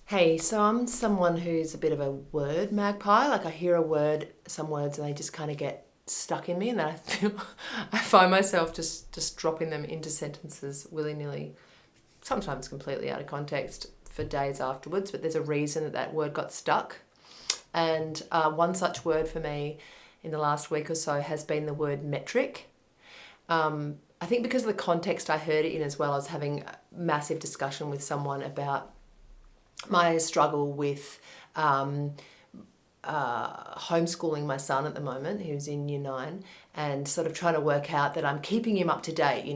Hey, so I'm someone who's a bit of a word magpie. Like I hear a word, some words, and they just kind of get stuck in me, and then I find myself just dropping them into sentences willy nilly, sometimes completely out of context for days afterwards. But there's a reason that that word got stuck, and one such word for me in the last week or so has been the word metric. I think because of the context I heard it in as well, I was having a massive discussion with someone about my struggle with homeschooling my son at the moment, who's in year nine, and sort of trying to work out that I'm keeping him up to date,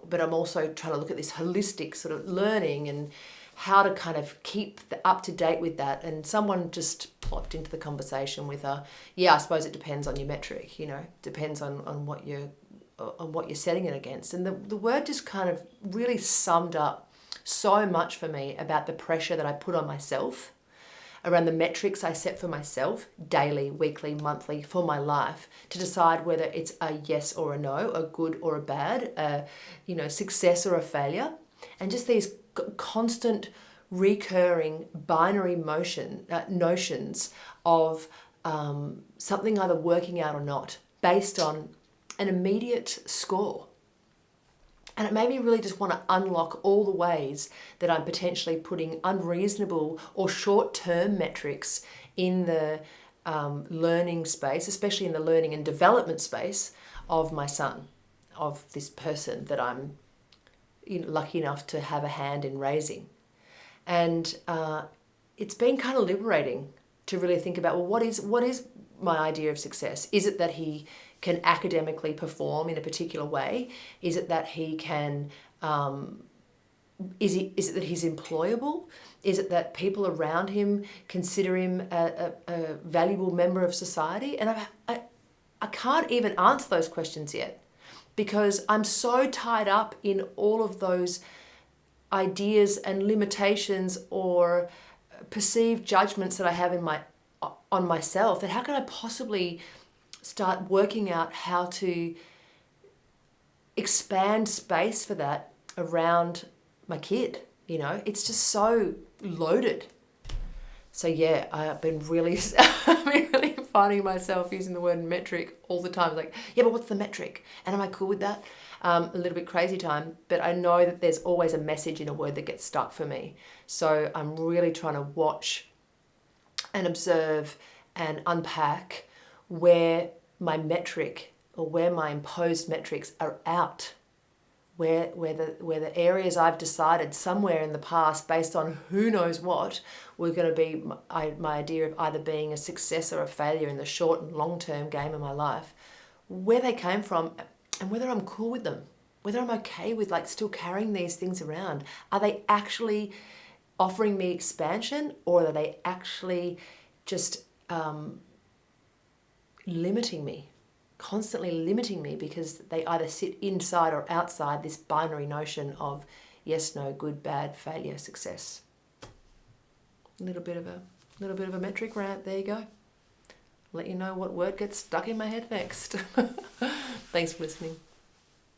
but I'm also trying to look at this holistic sort of learning and how to kind of keep up to date with that. And someone just plopped into the conversation with yeah, I suppose it depends on your metric, depends on what you're setting it against. And the word just kind of really summed up so much for me about the pressure that I put on myself around the metrics I set for myself daily, weekly, monthly for my life to decide whether it's a yes or a no, a good or a bad, success or a failure. And just these constant recurring binary notions of something either working out or not based on an immediate score. And it made me really just want to unlock all the ways that I'm potentially putting unreasonable or short-term metrics in the learning space, especially in the learning and development space of my son, of this person that I'm lucky enough to have a hand in raising. And it's been kind of liberating to really think about, well, what is my idea of success? Is it that he can academically perform in a particular way? Is it that he can, is it that he's employable? Is it that people around him consider him a valuable member of society? And I can't even answer those questions yet because I'm so tied up in all of those ideas and limitations or perceived judgments that I have on myself, that how can I possibly start working out how to expand space for that around my kid. It's just so loaded. So yeah, I've been really finding myself using the word metric all the time. Like, yeah, but what's the metric? And am I cool with that? A little bit crazy time, but I know that there's always a message in a word that gets stuck for me. So I'm really trying to watch and observe and unpack where my metric or where my imposed metrics are out, where the areas I've decided somewhere in the past based on who knows what were going to be my idea of either being a success or a failure in the short and long term game of my life, where they came from and whether I'm cool with them, whether I'm okay with still carrying these things around. Are they actually offering me expansion, or are they actually just limiting me, constantly limiting me, because they either sit inside or outside this binary notion of yes, no, good, bad, failure, success. A little bit of a metric rant. There you go. Let you know what word gets stuck in my head next. Thanks for listening.